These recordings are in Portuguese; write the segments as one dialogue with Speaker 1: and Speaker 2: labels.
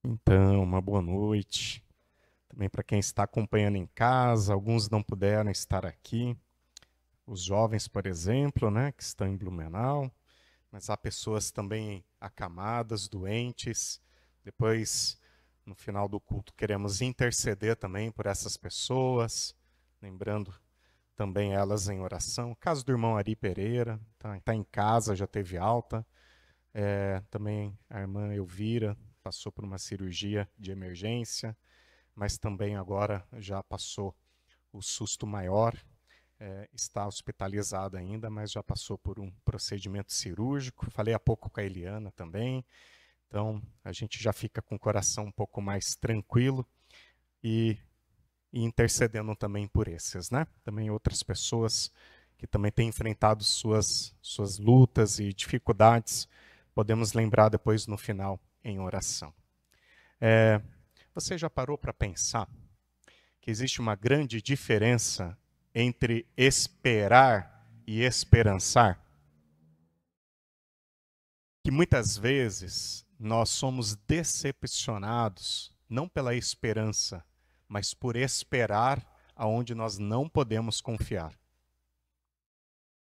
Speaker 1: Então, uma boa noite. Também para quem está acompanhando em casa, alguns não puderam estar aqui. Os jovens, por exemplo, né, que estão em Blumenau, mas há pessoas também acamadas, doentes. Depois, no final do culto, queremos interceder também por essas pessoas, lembrando também elas em oração. O caso do irmão Ari Pereira, está em casa, já teve alta. Também a irmã Elvira passou por uma cirurgia de emergência, mas também agora já passou o susto maior, está hospitalizada ainda, mas já passou por um procedimento cirúrgico. Falei há pouco com a Eliana também, então a gente já fica com o coração um pouco mais tranquilo e intercedendo também por esses, né? Também outras pessoas que também têm enfrentado suas lutas e dificuldades, podemos lembrar depois no final em oração. Você já parou para pensar que existe uma grande diferença entre esperar e esperançar? Que muitas vezes nós somos decepcionados, não pela esperança, mas por esperar aonde nós não podemos confiar.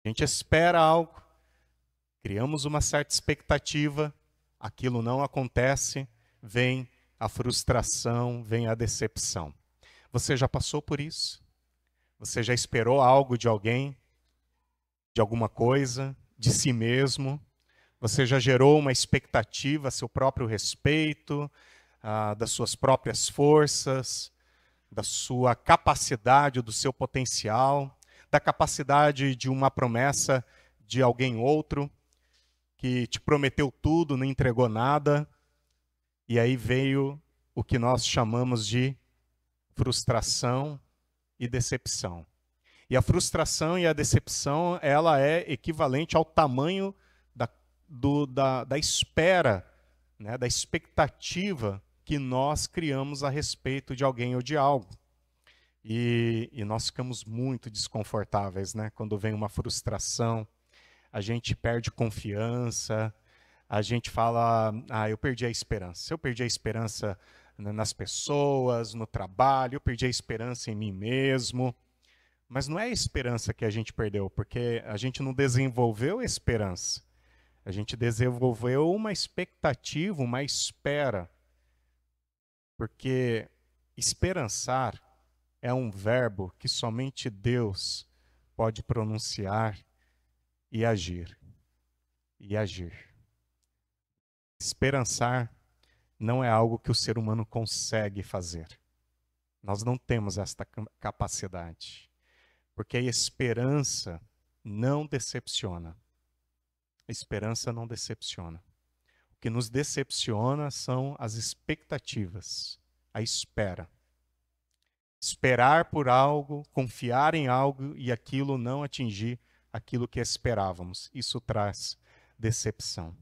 Speaker 1: A gente espera algo, criamos uma certa expectativa, aquilo não acontece, vem a frustração, vem a decepção. Você já passou por isso? Você já esperou algo de alguém, de alguma coisa, de si mesmo? Você já gerou uma expectativa a seu próprio respeito, das suas próprias forças, da sua capacidade, do seu potencial, da capacidade de uma promessa de alguém outro que te prometeu tudo, não entregou nada, e aí veio o que nós chamamos de frustração e decepção. E a frustração e a decepção, ela é equivalente ao tamanho da espera, né, da expectativa que nós criamos a respeito de alguém ou de algo. E nós ficamos muito desconfortáveis, né, quando vem uma frustração, a gente perde confiança, a gente fala, eu perdi a esperança. Eu perdi a esperança nas pessoas, no trabalho, eu perdi a esperança em mim mesmo. Mas não é a esperança que a gente perdeu, porque a gente não desenvolveu esperança. A gente desenvolveu uma expectativa, uma espera. Porque esperançar é um verbo que somente Deus pode pronunciar e agir. E agir. Esperançar não é algo que o ser humano consegue fazer. Nós não temos esta capacidade. Porque a esperança não decepciona. A esperança não decepciona. O que nos decepciona são as expectativas, a espera. Esperar por algo, confiar em algo e aquilo não atingir aquilo que esperávamos. Isso traz decepção.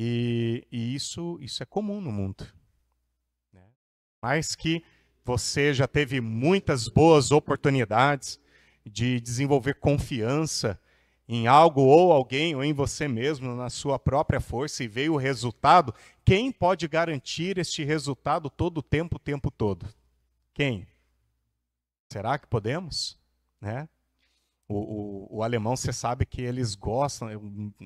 Speaker 1: E isso é comum no mundo. Mais que você já teve muitas boas oportunidades de desenvolver confiança em algo ou alguém, ou em você mesmo, na sua própria força, e veio o resultado, quem pode garantir este resultado todo o tempo todo? Quem? Será que podemos? Né? O alemão, você sabe que eles gostam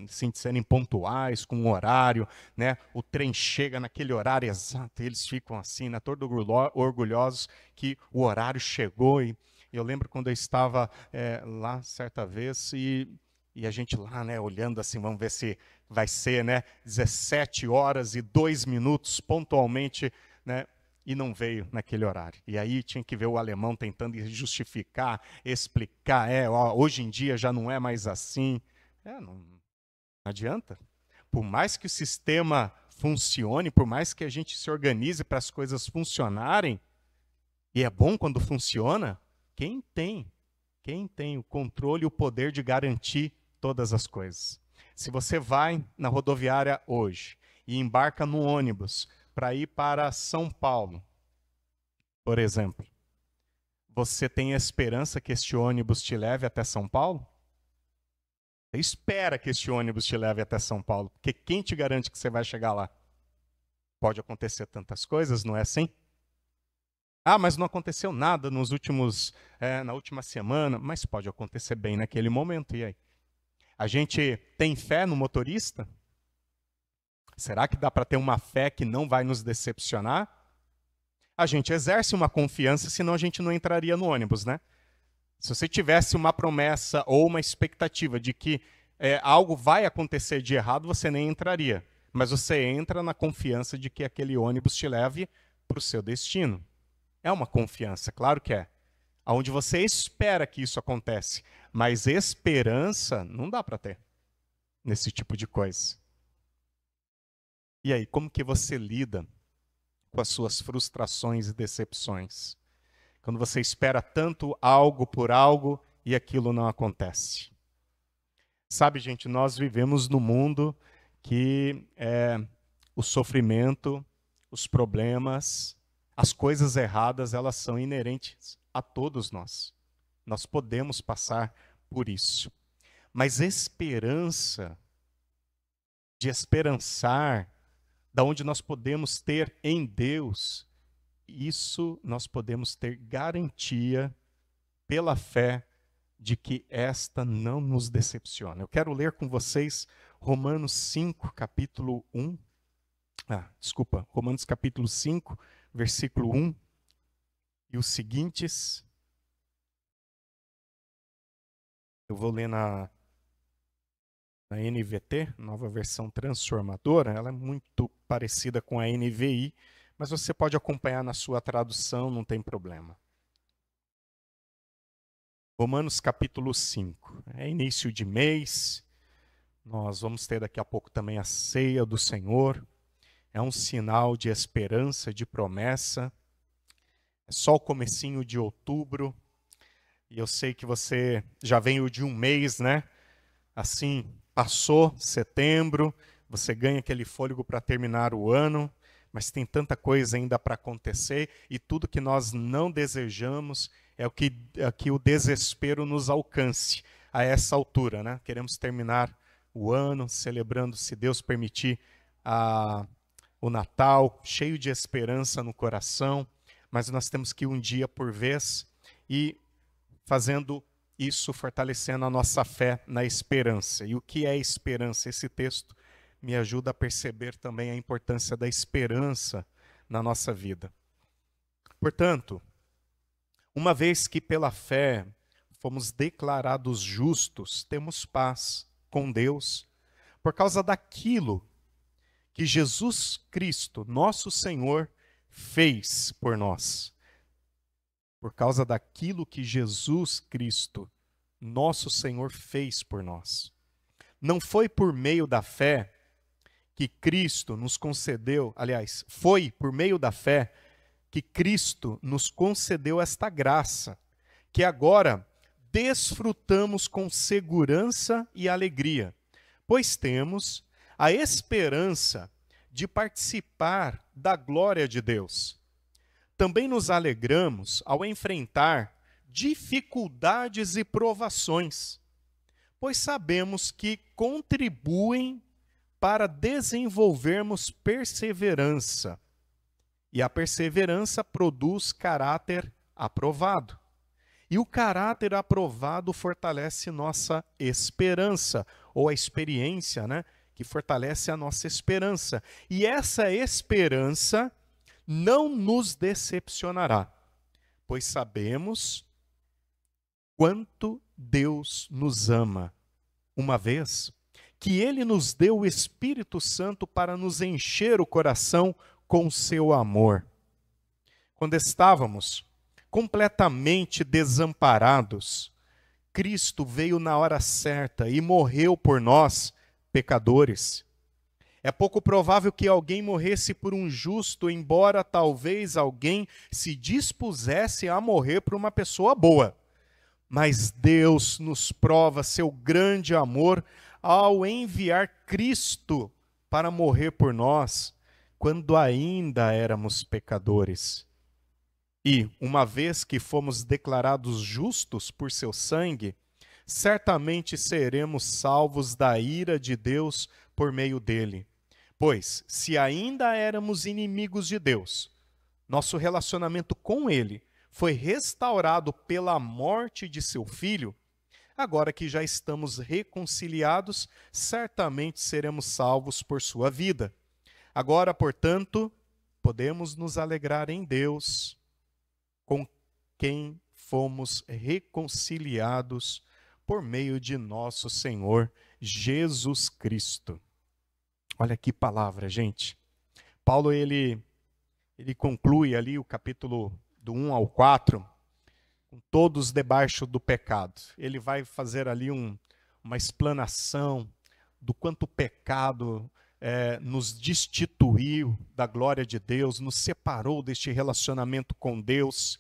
Speaker 1: assim, de serem pontuais, com um horário, né? O trem chega naquele horário exato, e eles ficam assim, né? Todos orgulhosos que o horário chegou. E eu lembro quando eu estava lá certa vez e a gente lá, né, olhando assim, vamos ver se vai ser, né, 17h02 pontualmente, né? E não veio naquele horário. E aí tinha que ver o alemão tentando justificar, explicar. Hoje em dia já não é mais assim. Não adianta. Por mais que o sistema funcione, por mais que a gente se organize para as coisas funcionarem, e é bom quando funciona, quem tem o controle e o poder de garantir todas as coisas? Se você vai na rodoviária hoje e embarca no ônibus para ir para São Paulo, por exemplo, você tem a esperança que este ônibus te leve até São Paulo? Você espera que este ônibus te leve até São Paulo, porque quem te garante que você vai chegar lá? Pode acontecer tantas coisas, não é assim? Ah, mas não aconteceu nada na última semana, mas pode acontecer bem naquele momento, e aí? A gente tem fé no motorista? Será que dá para ter uma fé que não vai nos decepcionar? A gente exerce uma confiança, senão a gente não entraria no ônibus, né? Se você tivesse uma promessa ou uma expectativa de que algo vai acontecer de errado, você nem entraria. Mas você entra na confiança de que aquele ônibus te leve para o seu destino. É uma confiança, claro que é. Onde você espera que isso acontece. Mas esperança não dá para ter nesse tipo de coisa. E aí, como que você lida com as suas frustrações e decepções? Quando você espera tanto algo por algo e aquilo não acontece. Sabe, gente, nós vivemos num mundo que o sofrimento, os problemas, as coisas erradas, elas são inerentes a todos nós. Nós podemos passar por isso. Mas esperança, de esperançar, da onde nós podemos ter em Deus, isso nós podemos ter garantia pela fé de que esta não nos decepciona. Eu quero ler com vocês Romanos 5, capítulo 1. Romanos capítulo 5, versículo 1 e os seguintes. Eu vou ler na NVT, nova versão transformadora. Ela é muito parecida com a NVI, mas você pode acompanhar na sua tradução, não tem problema. Romanos capítulo 5. É início de mês. Nós vamos ter daqui a pouco também a ceia do Senhor. É um sinal de esperança, de promessa. É só o comecinho de outubro. E eu sei que você já veio de um mês, né? Assim, passou setembro, você ganha aquele fôlego para terminar o ano, mas tem tanta coisa ainda para acontecer e tudo que nós não desejamos é que o desespero nos alcance a essa altura, né? Queremos terminar o ano celebrando, se Deus permitir, o Natal, cheio de esperança no coração, mas nós temos que ir um dia por vez e fazendo isso, fortalecendo a nossa fé na esperança. E o que é esperança? Esse texto me ajuda a perceber também a importância da esperança na nossa vida. Portanto, uma vez que pela fé fomos declarados justos, temos paz com Deus, por causa daquilo que Jesus Cristo, nosso Senhor, fez por nós. Por causa daquilo que Jesus Cristo, nosso Senhor, fez por nós. Não foi por meio da fé que Cristo nos concedeu, aliás, foi por meio da fé que Cristo nos concedeu esta graça, que agora desfrutamos com segurança e alegria, pois temos a esperança de participar da glória de Deus. Também nos alegramos ao enfrentar dificuldades e provações, pois sabemos que contribuem para desenvolvermos perseverança. E a perseverança produz caráter aprovado. E o caráter aprovado fortalece nossa esperança, ou a experiência, né, que fortalece a nossa esperança. E essa esperança não nos decepcionará, pois sabemos quanto Deus nos ama, uma vez que Ele nos deu o Espírito Santo para nos encher o coração com seu amor. Quando estávamos completamente desamparados, Cristo veio na hora certa e morreu por nós, pecadores. É pouco provável que alguém morresse por um justo, embora talvez alguém se dispusesse a morrer por uma pessoa boa. Mas Deus nos prova seu grande amor ao enviar Cristo para morrer por nós, quando ainda éramos pecadores. E, uma vez que fomos declarados justos por seu sangue, certamente seremos salvos da ira de Deus por meio dele. Pois, se ainda éramos inimigos de Deus, nosso relacionamento com Ele foi restaurado pela morte de seu Filho, agora que já estamos reconciliados, certamente seremos salvos por sua vida. Agora, portanto, podemos nos alegrar em Deus, com quem fomos reconciliados por meio de nosso Senhor Jesus Cristo. Olha que palavra, gente. Paulo, ele conclui ali o capítulo do 1 ao 4, com todos debaixo do pecado. Ele vai fazer ali uma explanação do quanto o pecado nos destituiu da glória de Deus, nos separou deste relacionamento com Deus.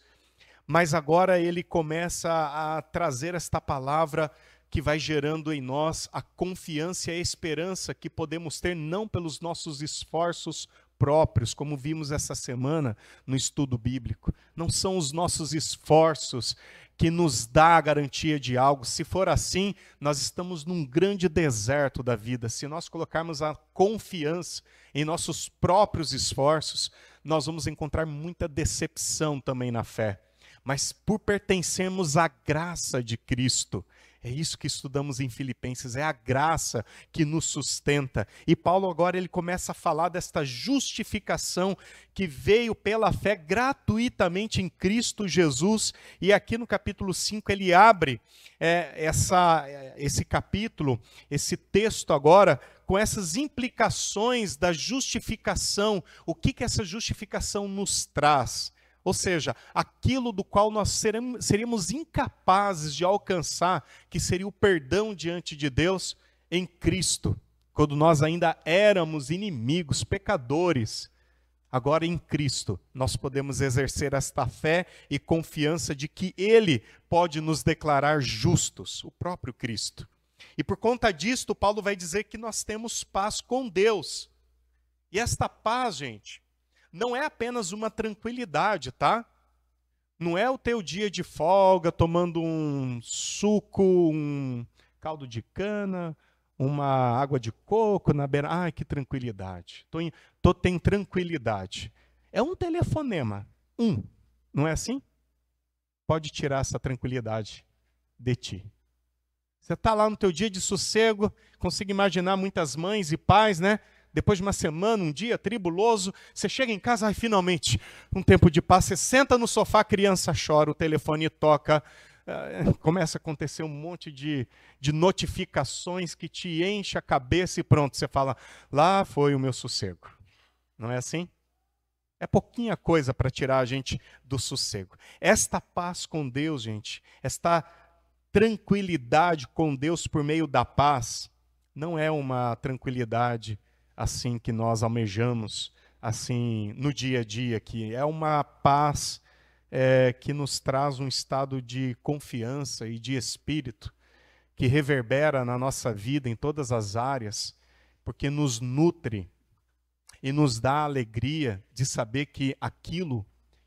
Speaker 1: Mas agora ele começa a trazer esta palavra que vai gerando em nós a confiança e a esperança que podemos ter não pelos nossos esforços próprios, como vimos essa semana no estudo bíblico. Não são os nossos esforços que nos dá a garantia de algo. Se for assim, nós estamos num grande deserto da vida. Se nós colocarmos a confiança em nossos próprios esforços, nós vamos encontrar muita decepção também na fé. Mas por pertencermos à graça de Cristo, é isso que estudamos em Filipenses, é a graça que nos sustenta. E Paulo agora ele começa a falar desta justificação que veio pela fé gratuitamente em Cristo Jesus. E aqui no capítulo 5 ele abre esse capítulo, esse texto agora, com essas implicações da justificação. O que essa justificação nos traz? Ou seja, aquilo do qual nós seríamos incapazes de alcançar, que seria o perdão diante de Deus em Cristo, quando nós ainda éramos inimigos, pecadores. Agora em Cristo nós podemos exercer esta fé e confiança de que Ele pode nos declarar justos, o próprio Cristo. E por conta disto, Paulo vai dizer que nós temos paz com Deus. E esta paz, gente, não é apenas uma tranquilidade, tá? Não é o teu dia de folga, tomando um suco, um caldo de cana, uma água de coco na beira. Ai, que tranquilidade. Tem tranquilidade. É um telefonema. Não é assim? Pode tirar essa tranquilidade de ti. Você está lá no teu dia de sossego, consigo imaginar muitas mães e pais, né? Depois de uma semana, um dia tribuloso, você chega em casa, ai, finalmente, um tempo de paz, você senta no sofá, a criança chora, o telefone toca, começa a acontecer um monte de notificações que te enche a cabeça e pronto, você fala, lá foi o meu sossego. Não é assim? É pouquinha coisa para tirar a gente do sossego. Esta paz com Deus, gente, esta tranquilidade com Deus por meio da paz, não é uma tranquilidade assim que nós almejamos, assim, no dia a dia aqui. É uma paz que nos traz um estado de confiança e de espírito, que reverbera na nossa vida em todas as áreas, porque nos nutre e nos dá a alegria de saber que aquilo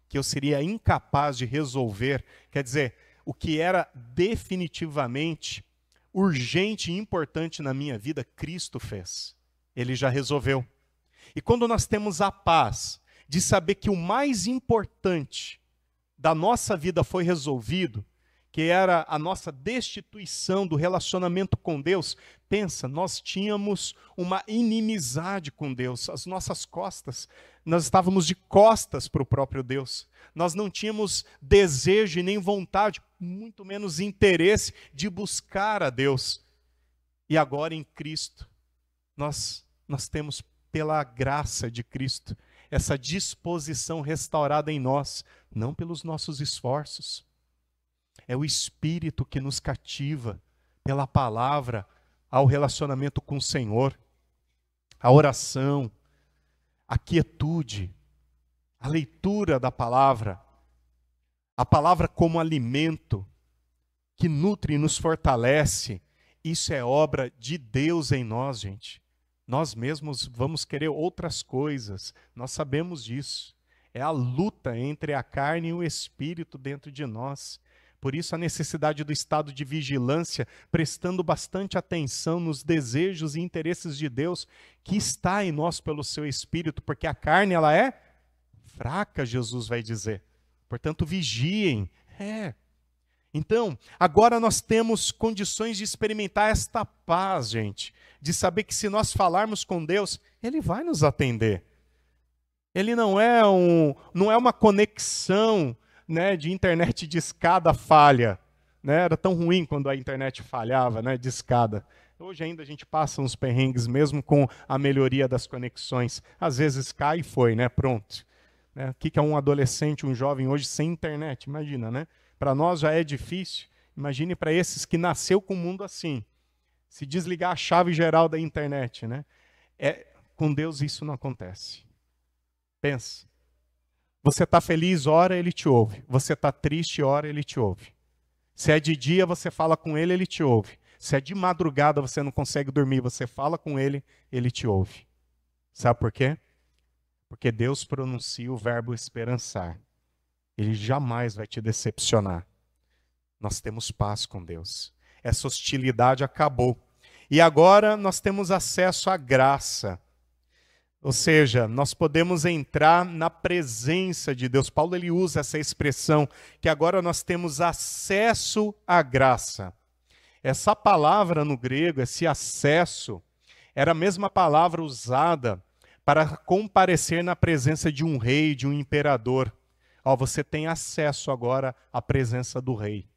Speaker 1: que eu seria incapaz de resolver, quer dizer, o que era definitivamente urgente e importante na minha vida, Cristo fez. Ele já resolveu. E quando nós temos a paz de saber que o mais importante da nossa vida foi resolvido, que era a nossa destituição do relacionamento com Deus, pensa, nós tínhamos uma inimizade com Deus, as nossas costas, nós estávamos de costas para o próprio Deus, nós não tínhamos desejo e nem vontade, muito menos interesse de buscar a Deus. E agora em Cristo, nós temos, pela graça de Cristo, essa disposição restaurada em nós, não pelos nossos esforços. É o Espírito que nos cativa pela palavra ao relacionamento com o Senhor, a oração, a quietude, a leitura da palavra, a palavra como alimento que nutre e nos fortalece. Isso é obra de Deus em nós, gente. Nós mesmos vamos querer outras coisas, nós sabemos disso. É a luta entre a carne e o espírito dentro de nós. Por isso a necessidade do estado de vigilância, prestando bastante atenção nos desejos e interesses de Deus que está em nós pelo seu Espírito, porque a carne ela é fraca, Jesus vai dizer. Portanto, vigiem. Então, agora nós temos condições de experimentar esta paz, gente, de saber que se nós falarmos com Deus, Ele vai nos atender. Ele não é uma conexão, né, de internet de escada falha. Né? Era tão ruim quando a internet falhava, né, de escada. Hoje ainda a gente passa uns perrengues mesmo com a melhoria das conexões. Às vezes cai e foi, né? Pronto. Né? O que é um adolescente, um jovem hoje sem internet? Imagina, né? Para nós já é difícil. Imagine para esses que nasceu com o mundo assim. Se desligar a chave geral da internet, né? Com Deus isso não acontece. Pensa. Você está feliz, ora ele te ouve. Você está triste, ora ele te ouve. Se é de dia, você fala com ele, ele te ouve. Se é de madrugada, você não consegue dormir, você fala com ele, ele te ouve. Sabe por quê? Porque Deus pronuncia o verbo esperançar. Ele jamais vai te decepcionar. Nós temos paz com Deus. Essa hostilidade acabou. E agora nós temos acesso à graça. Ou seja, nós podemos entrar na presença de Deus. Paulo ele usa essa expressão, que agora nós temos acesso à graça. Essa palavra no grego, esse acesso, era a mesma palavra usada para comparecer na presença de um rei, de um imperador. Você tem acesso agora à presença do rei.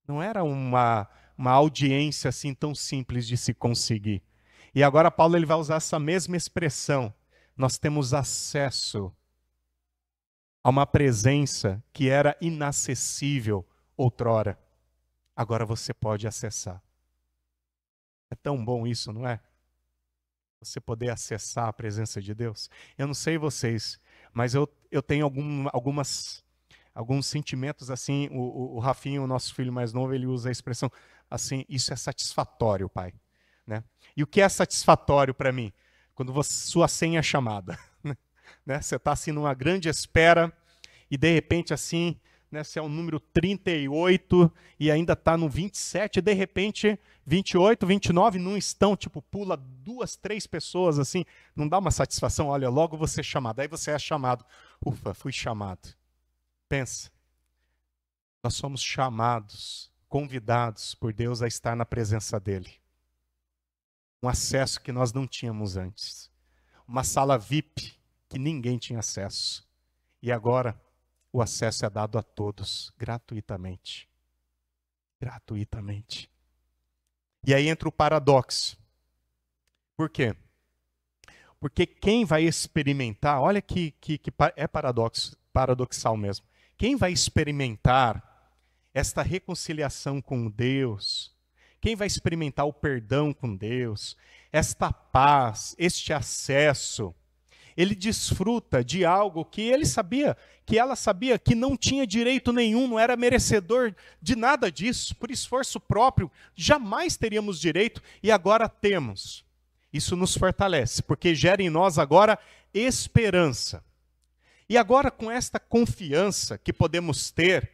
Speaker 1: Não era uma audiência assim tão simples de se conseguir. E agora Paulo ele vai usar essa mesma expressão. Nós temos acesso a uma presença que era inacessível outrora. Agora você pode acessar. É tão bom isso, não é? Você poder acessar a presença de Deus. Eu não sei vocês, mas eu tenho alguns sentimentos assim. O Rafinho, o nosso filho mais novo, ele usa a expressão assim, isso é satisfatório, pai. Né? E o que é satisfatório para mim? Quando sua senha é chamada. Né? Você está assim numa grande espera e de repente assim, né, você é o número 38 e ainda está no 27 e de repente 28, 29 não estão, tipo pula 2, 3 pessoas assim, não dá uma satisfação, olha, logo você é chamado, aí você é chamado, ufa, fui chamado. Pensa, nós somos chamados, convidados por Deus a estar na presença dele. Um acesso que nós não tínhamos antes. Uma sala VIP que ninguém tinha acesso. E agora o acesso é dado a todos, gratuitamente. Gratuitamente. E aí entra o paradoxo. Por quê? Porque quem vai experimentar, olha que é paradoxal mesmo. Quem vai experimentar esta reconciliação com Deus, quem vai experimentar o perdão com Deus, esta paz, este acesso, ele desfruta de algo que ele sabia, que ela sabia que não tinha direito nenhum, não era merecedor de nada disso, por esforço próprio, jamais teríamos direito e agora temos. Isso nos fortalece, porque gera em nós agora esperança. E agora com esta confiança que podemos ter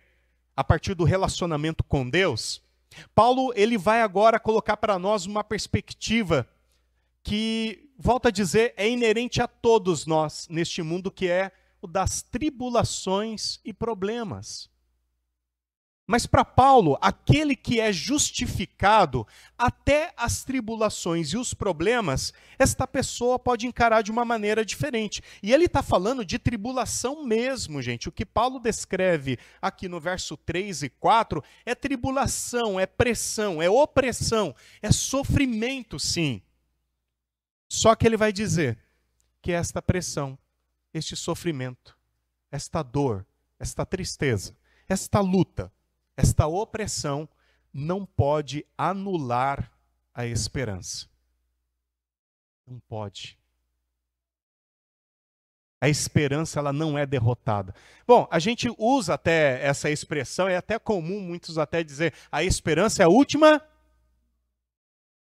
Speaker 1: a partir do relacionamento com Deus, Paulo ele vai agora colocar para nós uma perspectiva que, volto a dizer, é inerente a todos nós neste mundo, que é o das tribulações e problemas. Mas para Paulo, aquele que é justificado, até as tribulações e os problemas, esta pessoa pode encarar de uma maneira diferente. E ele está falando de tribulação mesmo, gente. O que Paulo descreve aqui no verso 3 e 4 é tribulação, é pressão, é opressão, é sofrimento, sim. Só que ele vai dizer que esta pressão, este sofrimento, esta dor, esta tristeza, esta luta, esta opressão não pode anular a esperança. Não pode. A esperança ela não é derrotada. Bom, a gente usa até essa expressão, é até comum muitos até dizer a esperança é a última.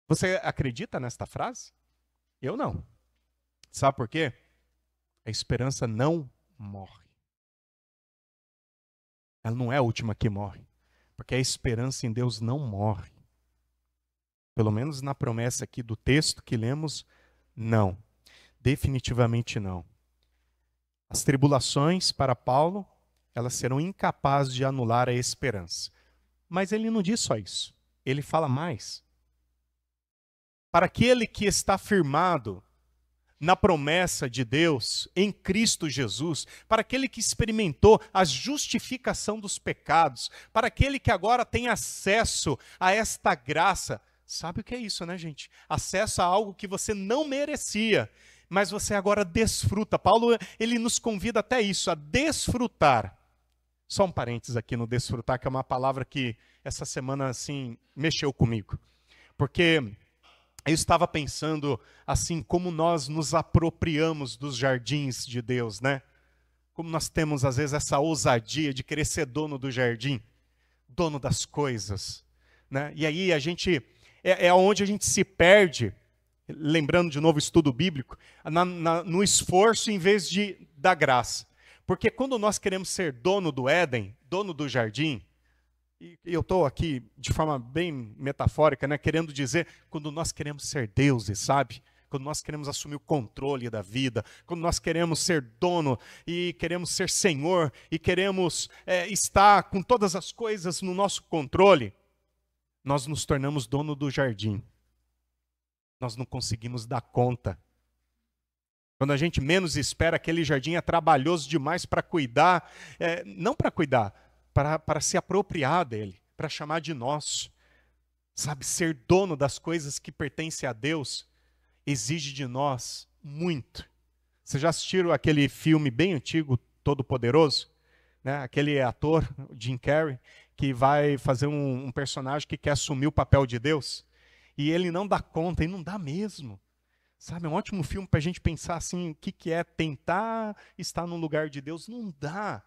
Speaker 1: Você acredita nesta frase? Eu não. Sabe por quê? A esperança não morre. Ela não é a última que morre, porque a esperança em Deus não morre. Pelo menos na promessa aqui do texto que lemos, não. Definitivamente não. As tribulações para Paulo, elas serão incapazes de anular a esperança. Mas ele não diz só isso. Ele fala mais. Para aquele que está firmado na promessa de Deus, em Cristo Jesus, para aquele que experimentou a justificação dos pecados, para aquele que agora tem acesso a esta graça. Sabe o que é isso, né, gente? Acesso a algo que você não merecia, mas você agora desfruta. Paulo, ele nos convida até isso, a desfrutar. Só um parênteses aqui no desfrutar, que é uma palavra que essa semana, assim, mexeu comigo. Porque eu estava pensando, assim, como nós nos apropriamos dos jardins de Deus, né? Como nós temos, às vezes, essa ousadia de querer ser dono do jardim, dono das coisas, né? E aí a gente, é onde a gente se perde, lembrando de novo o estudo bíblico, no esforço em vez da graça. Porque quando nós queremos ser dono do Éden, dono do jardim, e eu estou aqui de forma bem metafórica, né, querendo dizer, quando nós queremos ser deuses, sabe? Quando nós queremos assumir o controle da vida, quando nós queremos ser dono e queremos ser senhor e queremos estar com todas as coisas no nosso controle, nós nos tornamos dono do jardim. Nós não conseguimos dar conta. Quando a gente menos espera, aquele jardim é trabalhoso demais para cuidar, não para cuidar, para se apropriar dele, para chamar de nosso. Sabe, ser dono das coisas que pertencem a Deus exige de nós muito. Vocês já assistiram aquele filme bem antigo, Todo-Poderoso? Né? Aquele ator, Jim Carrey, que vai fazer um personagem que quer assumir o papel de Deus. E ele não dá conta, e não dá mesmo. Sabe, é um ótimo filme para a gente pensar assim, o que é tentar estar no lugar de Deus. Não dá.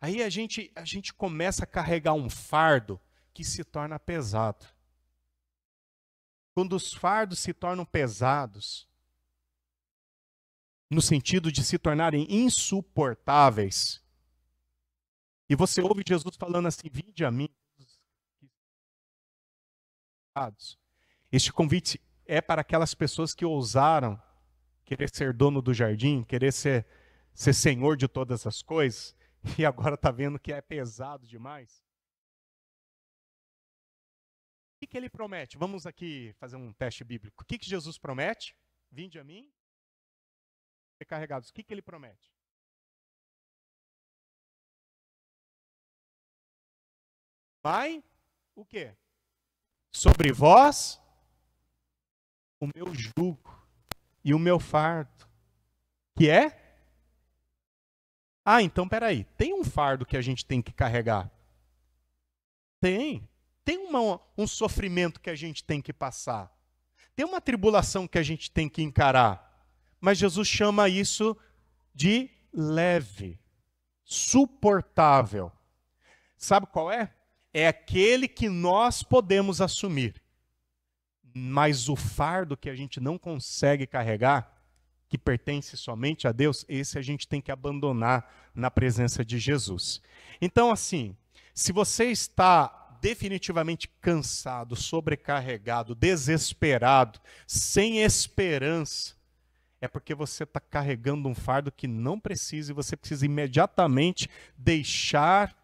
Speaker 1: Aí a gente começa a carregar um fardo que se torna pesado. Quando os fardos se tornam pesados, no sentido de se tornarem insuportáveis, e você ouve Jesus falando assim, vinde a mim. Este convite é para aquelas pessoas que ousaram querer ser dono do jardim, querer ser senhor de todas as coisas, e agora está vendo que é pesado demais. O que ele promete? Vamos aqui fazer um teste bíblico. O que Jesus promete? Vinde a mim, recarregados. O que ele promete? Vai, o quê? Sobre vós, o meu jugo e o meu fardo. Que é? Ah, então peraí. Tem um fardo que a gente tem que carregar? Tem. Tem um sofrimento que a gente tem que passar. Tem uma tribulação que a gente tem que encarar. Mas Jesus chama isso de leve, suportável. Sabe qual é? É aquele que nós podemos assumir. Mas o fardo que a gente não consegue carregar, que pertence somente a Deus, esse a gente tem que abandonar na presença de Jesus. Então, assim, se você está definitivamente cansado, sobrecarregado, desesperado, sem esperança, é porque você está carregando um fardo que não precisa e você precisa imediatamente deixar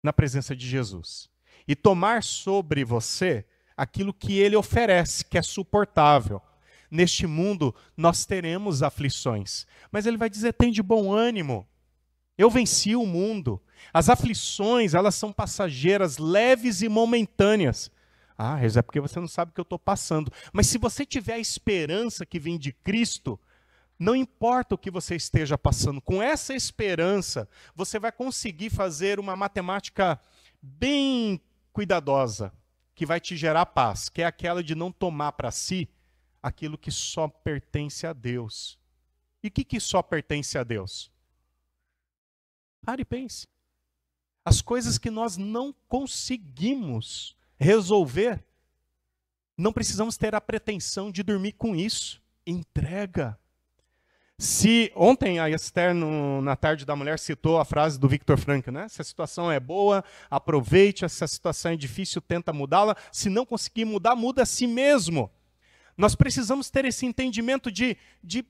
Speaker 1: na presença de Jesus. E tomar sobre você aquilo que ele oferece, que é suportável. Neste mundo nós teremos aflições, mas ele vai dizer, tem de bom ânimo. Eu venci o mundo. As aflições, elas são passageiras, leves e momentâneas. Ah, é porque você não sabe o que eu estou passando. Mas se você tiver a esperança que vem de Cristo, não importa o que você esteja passando, com essa esperança, você vai conseguir fazer uma matemática bem cuidadosa, que vai te gerar paz, que é aquela de não tomar para si aquilo que só pertence a Deus. E o que só pertence a Deus? Pare e pense. As coisas que nós não conseguimos resolver, não precisamos ter a pretensão de dormir com isso. Entrega. Se ontem a Esther, na Tarde da Mulher, citou a frase do Viktor Frankl, né? Se a situação é boa, aproveite. Se a situação é difícil, tenta mudá-la. Se não conseguir mudar, muda a si mesmo. Nós precisamos ter esse entendimento de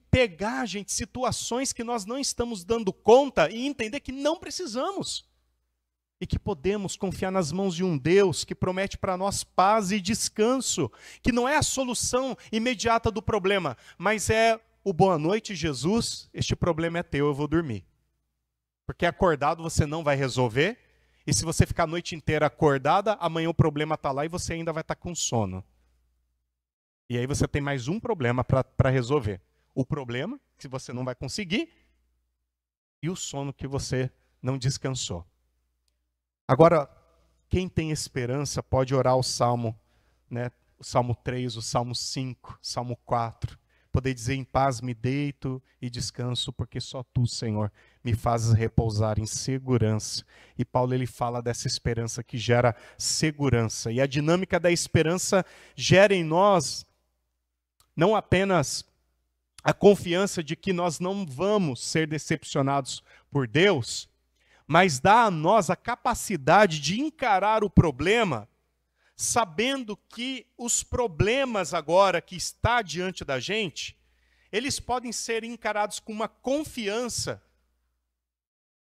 Speaker 1: pegar, gente, situações que nós não estamos dando conta e entender que não precisamos. E que podemos confiar nas mãos de um Deus que promete para nós paz e descanso, que não é a solução imediata do problema, mas é o boa noite, Jesus, este problema é teu, eu vou dormir. Porque acordado você não vai resolver, e se você ficar a noite inteira acordada, amanhã o problema está lá e você ainda vai estar com sono. E aí você tem mais um problema para resolver. O problema que você não vai conseguir e o sono que você não descansou. Agora, quem tem esperança pode orar o Salmo, né? O Salmo 3, o Salmo 5, o Salmo 4. Poder dizer, em paz me deito e descanso, porque só tu, Senhor, me fazes repousar em segurança. E Paulo ele fala dessa esperança que gera segurança. E a dinâmica da esperança gera em nós não apenas a confiança de que nós não vamos ser decepcionados por Deus, mas dá a nós a capacidade de encarar o problema, sabendo que os problemas agora que está diante da gente, eles podem ser encarados com uma confiança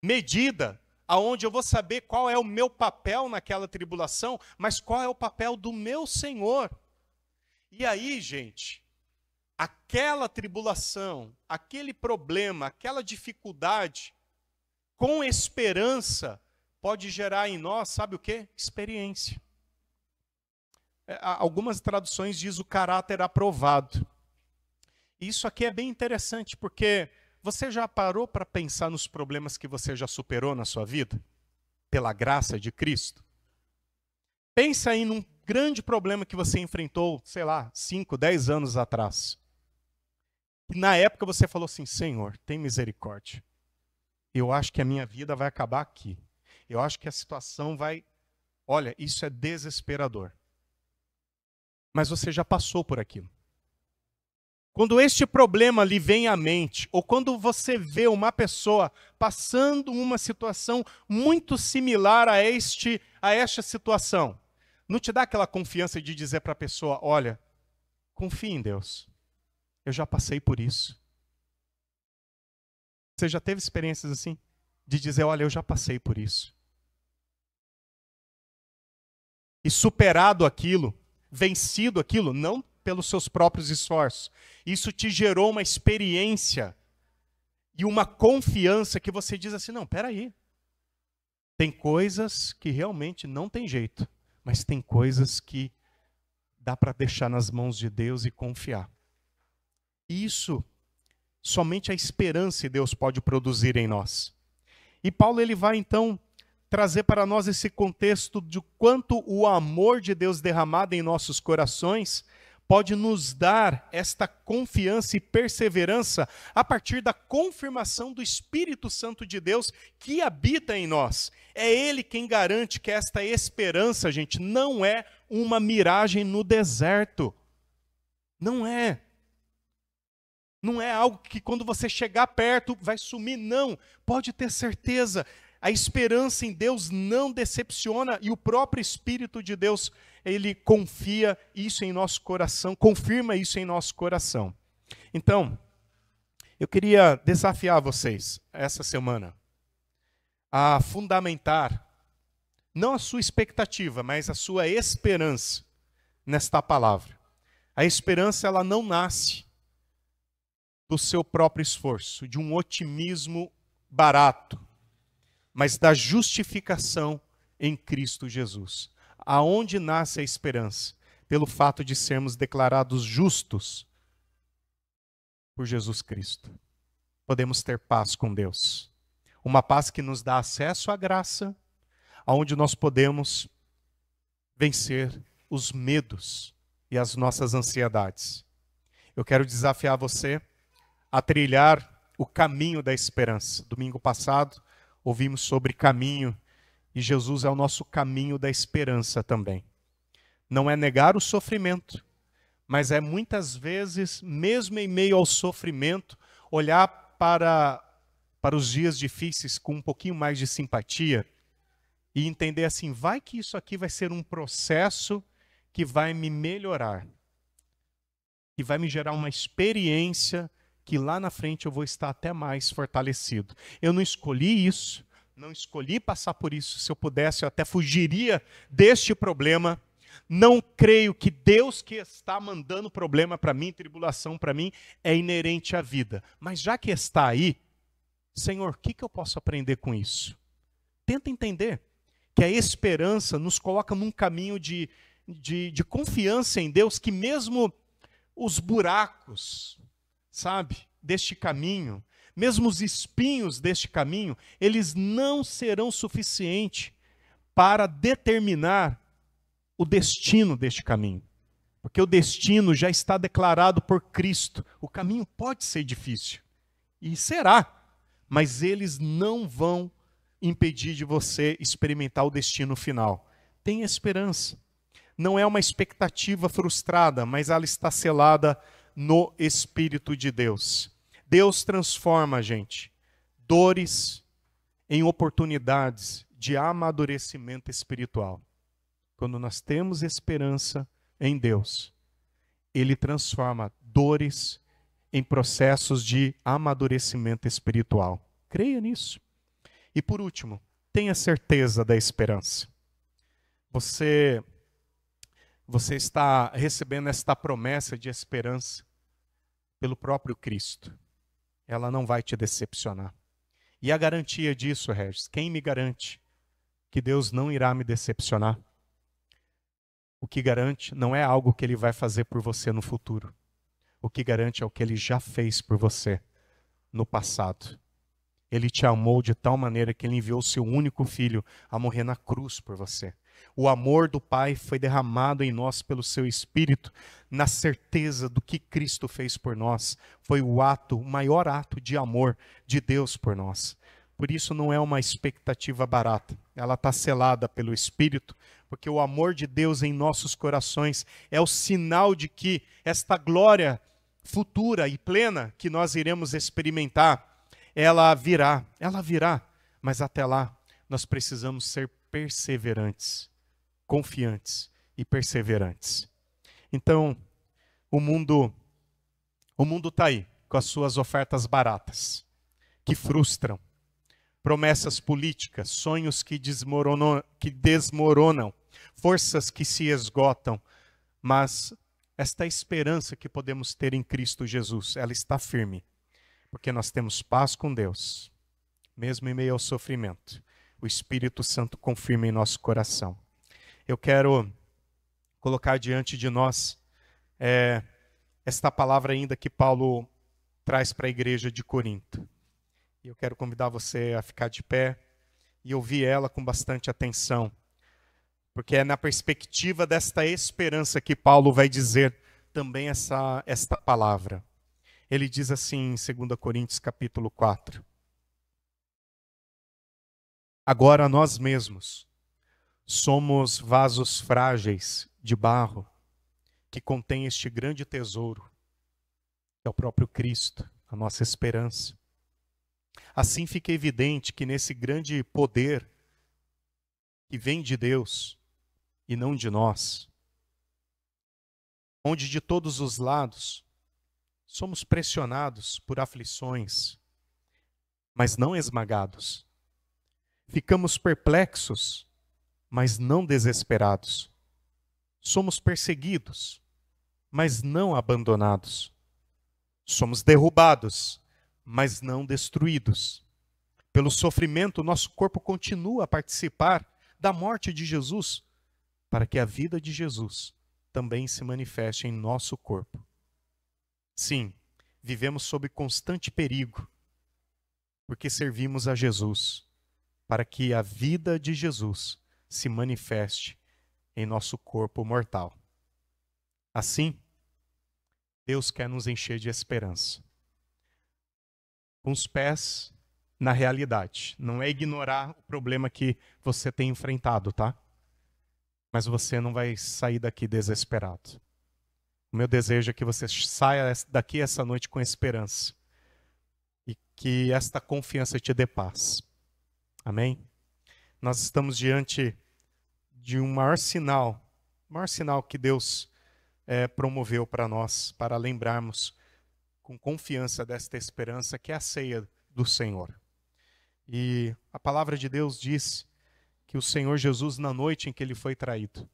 Speaker 1: medida, aonde eu vou saber qual é o meu papel naquela tribulação, mas qual é o papel do meu Senhor. E aí, gente, aquela tribulação, aquele problema, aquela dificuldade, com esperança, pode gerar em nós, sabe o quê? Experiência. Algumas traduções diz o caráter aprovado. Isso aqui é bem interessante, porque você já parou para pensar nos problemas que você já superou na sua vida? Pela graça de Cristo? Pensa aí num grande problema que você enfrentou, sei lá, 5, 10 anos atrás. E na época você falou assim, Senhor, tem misericórdia. Eu acho que a minha vida vai acabar aqui. Eu acho que a situação vai... Olha, isso é desesperador. Mas você já passou por aquilo. Quando este problema lhe vem à mente, ou quando você vê uma pessoa passando uma situação muito similar a esta situação, não te dá aquela confiança de dizer para a pessoa, olha, confie em Deus. Eu já passei por isso. Você já teve experiências assim? De dizer, olha, eu já passei por isso. E superado aquilo, vencido aquilo, não pelos seus próprios esforços. Isso te gerou uma experiência e uma confiança que você diz assim, não, peraí. Tem coisas que realmente não tem jeito, mas tem coisas que dá para deixar nas mãos de Deus e confiar. Isso, somente a esperança de Deus pode produzir em nós. E Paulo ele vai então trazer para nós esse contexto de quanto o amor de Deus derramado em nossos corações pode nos dar esta confiança e perseverança a partir da confirmação do Espírito Santo de Deus que habita em nós. É Ele quem garante que esta esperança, gente, não é uma miragem no deserto. Não é. Não é algo que quando você chegar perto vai sumir, não. Pode ter certeza. A esperança em Deus não decepciona e o próprio Espírito de Deus, ele confia isso em nosso coração, confirma isso em nosso coração. Então, eu queria desafiar vocês essa semana a fundamentar não a sua expectativa, mas a sua esperança nesta palavra. A esperança ela não nasce do seu próprio esforço, de um otimismo barato, mas da justificação em Cristo Jesus. Aonde nasce a esperança? Pelo fato de sermos declarados justos por Jesus Cristo. Podemos ter paz com Deus. Uma paz que nos dá acesso à graça, aonde nós podemos vencer os medos e as nossas ansiedades. Eu quero desafiar você a trilhar o caminho da esperança. Domingo passado, ouvimos sobre caminho, e Jesus é o nosso caminho da esperança também. Não é negar o sofrimento, mas é muitas vezes, mesmo em meio ao sofrimento, olhar para os dias difíceis com um pouquinho mais de simpatia e entender assim, vai que isso aqui vai ser um processo que vai me melhorar, que vai me gerar uma experiência que lá na frente eu vou estar até mais fortalecido. Eu não escolhi isso, não escolhi passar por isso. Se eu pudesse, eu até fugiria deste problema. Não creio que Deus que está mandando problema para mim, tribulação para mim, é inerente à vida. Mas já que está aí, Senhor, o que eu posso aprender com isso? Tenta entender que a esperança nos coloca num caminho de confiança em Deus, que mesmo os buracos, sabe, deste caminho, mesmo os espinhos deste caminho, eles não serão suficientes para determinar o destino deste caminho. Porque o destino já está declarado por Cristo. O caminho pode ser difícil, e será, mas eles não vão impedir de você experimentar o destino final. Tenha esperança. Não é uma expectativa frustrada, mas ela está selada no Espírito de Deus. Deus transforma, gente, dores em oportunidades de amadurecimento espiritual. Quando nós temos esperança em Deus, Ele transforma dores em processos de amadurecimento espiritual. Creia nisso. E por último, tenha certeza da esperança. Você está recebendo esta promessa de esperança pelo próprio Cristo. Ela não vai te decepcionar. E a garantia disso, Regis, quem me garante que Deus não irá me decepcionar? O que garante não é algo que Ele vai fazer por você no futuro. O que garante é o que Ele já fez por você no passado. Ele te amou de tal maneira que Ele enviou o seu único filho a morrer na cruz por você. O amor do Pai foi derramado em nós pelo seu Espírito, na certeza do que Cristo fez por nós. Foi o maior ato de amor de Deus por nós. Por isso não é uma expectativa barata. Ela está selada pelo Espírito, porque o amor de Deus em nossos corações é o sinal de que esta glória futura e plena que nós iremos experimentar, ela virá, mas até lá nós precisamos ser perseverantes, confiantes e perseverantes. Então, o mundo está aí, com as suas ofertas baratas, que frustram, promessas políticas, sonhos que desmoronam, forças que se esgotam, mas esta esperança que podemos ter em Cristo Jesus, ela está firme, porque nós temos paz com Deus, mesmo em meio ao sofrimento. O Espírito Santo confirma em nosso coração. Eu quero colocar diante de nós esta palavra ainda que Paulo traz para a igreja de Corinto. E eu quero convidar você a ficar de pé e ouvir ela com bastante atenção, porque é na perspectiva desta esperança que Paulo vai dizer também esta palavra. Ele diz assim em 2 Coríntios capítulo 4. Agora nós mesmos somos vasos frágeis de barro que contém este grande tesouro, que é o próprio Cristo, a nossa esperança. Assim fica evidente que nesse grande poder que vem de Deus e não de nós, onde de todos os lados somos pressionados por aflições, mas não esmagados. Ficamos perplexos, mas não desesperados. Somos perseguidos, mas não abandonados. Somos derrubados, mas não destruídos. Pelo sofrimento, nosso corpo continua a participar da morte de Jesus, para que a vida de Jesus também se manifeste em nosso corpo. Sim, vivemos sob constante perigo, porque servimos a Jesus, para que a vida de Jesus se manifeste em nosso corpo mortal. Assim, Deus quer nos encher de esperança. Com os pés na realidade. Não é ignorar o problema que você tem enfrentado, tá? Mas você não vai sair daqui desesperado. O meu desejo é que você saia daqui essa noite com esperança. que esta confiança te dê paz. Amém? Nós estamos diante de um maior sinal que Deus promoveu para nós, para lembrarmos com confiança desta esperança, que é a ceia do Senhor. E a palavra de Deus diz que o Senhor Jesus, na noite em que ele foi traído,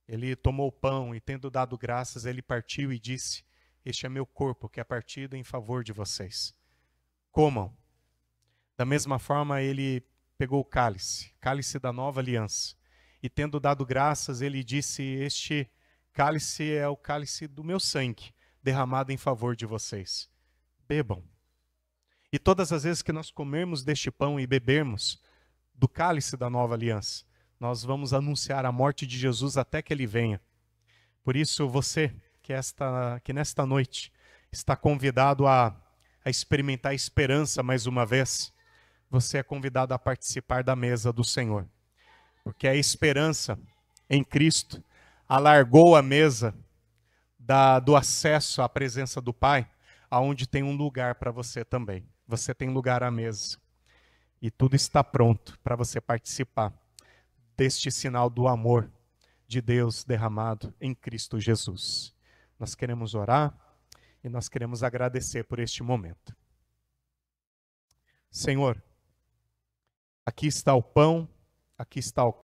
Speaker 1: ele tomou o pão e, tendo dado graças, ele partiu e disse: este é meu corpo, que é partido em favor de vocês. Comam. Da mesma forma, ele pegou o cálice da nova aliança, e, tendo dado graças, ele disse: este cálice é o cálice do meu sangue, derramado em favor de vocês. Bebam. E todas as vezes que nós comermos deste pão e bebermos do cálice da nova aliança, nós vamos anunciar a morte de Jesus até que ele venha. Por isso, você que nesta noite está convidado a experimentar a esperança mais uma vez, você é convidado a participar da mesa do Senhor. Porque a esperança em Cristo alargou a mesa do acesso à presença do Pai, aonde tem um lugar para você também. Você tem lugar à mesa. E tudo está pronto para você participar deste sinal do amor de Deus derramado em Cristo Jesus. Nós queremos orar e nós queremos agradecer por este momento. Senhor, aqui está o pão, aqui está o